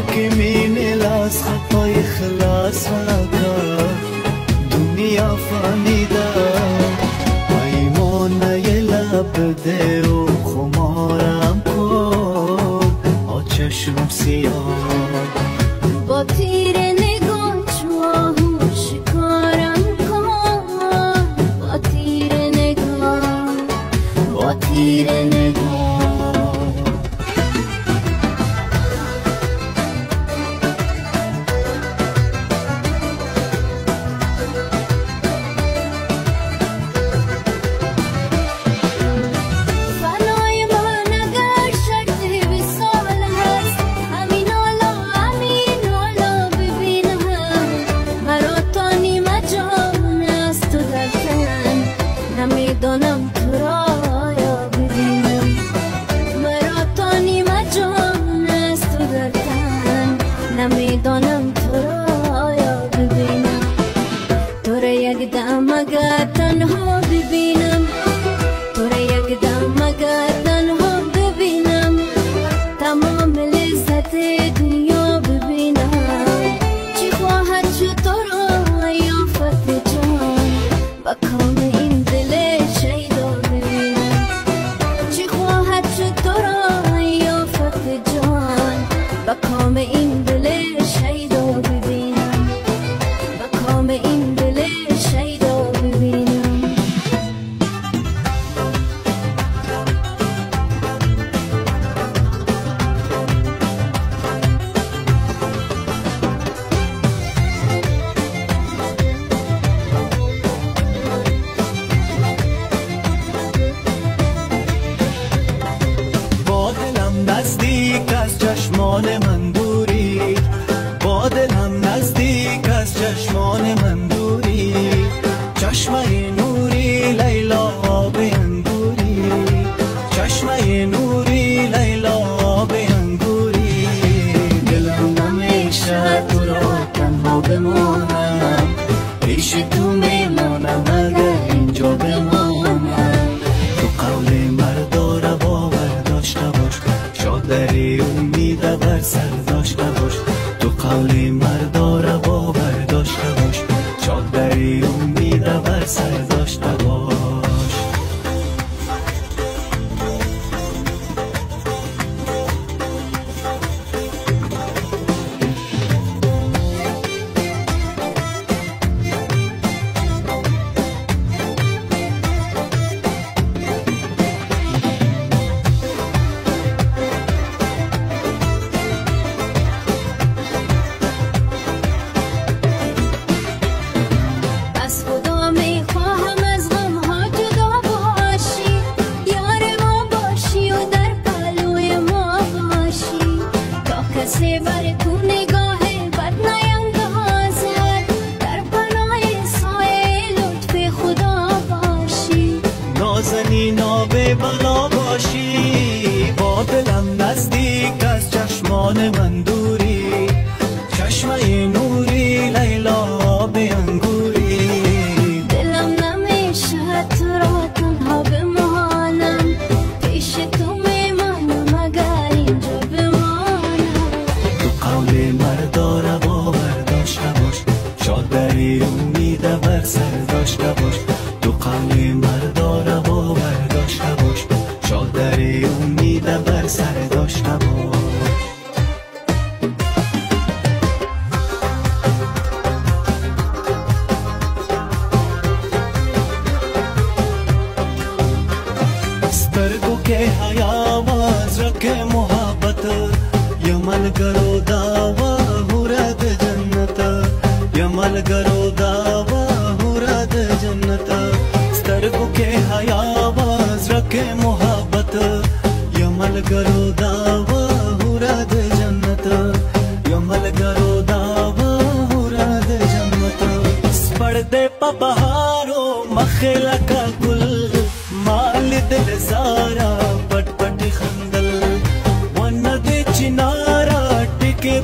که مینه لاس خطای خلاص وکا دنیا فانیده ایمان یه لب درو خمارم کن آ چشم سیاه با تیر نگاه چواهو شکارم کن با تیر نگاه با تیر نگاه نمیدانم تو را یا ببینم مرا تا نیمه جان است تو در تن نمیدانم تو را یا ببینم تو را یک دم اگر تنها ببینم تو را یک دم اگر تنها ببینم تمام لذت دنیا ببینم چی خواهد شد تو را یا فتح جان با کام این دل شیدا ببینم چی خواهد شد تو را یا فتح جان با کام این دل شیدا ببینم با کام این دل شیدا ببینم نزدیک از چشمان من دوری با دلم نزدیک از چشمان من دوری چشمه نوری لیلا آب انگوری چشمه نوری لیلا آب انگوری دلم نمیشه تو را تنها بمانم پیش تو میمانم اگر اینجا بمانم تو قول مردا را باور داشته باش شادری امید بر سر داشته باش تو قول مردا را باور داشته باش شادری امید بر سر داشته باش نابه بلا باشی با دلم نزدیک از چشمان من دوری چشمه نوری لیلا آب انگوری دلم نمیشه تو را تنها بمانم پیش تو میمانم اگر اینجا بمانم تو قول مردا را باور داشته باش شادری امید بر سر داشته باش تو قول مردا را باور داشته باش شادری امید بر سر داشته باش سترگو के हयावाज रखे मोहब्बत यमल करो दावा हुरद जन्नत यमल करो दावा हुरद जन्नत سترگو के हयावाज रखे मोहब्बत यमल करो दावा हुरद जन्नत यमल करो दावा हुरद जन्नत पर्दे पा बहारो मखला का गुल माल दिल सारा पट पट खंदल वन दे चिनारा टिके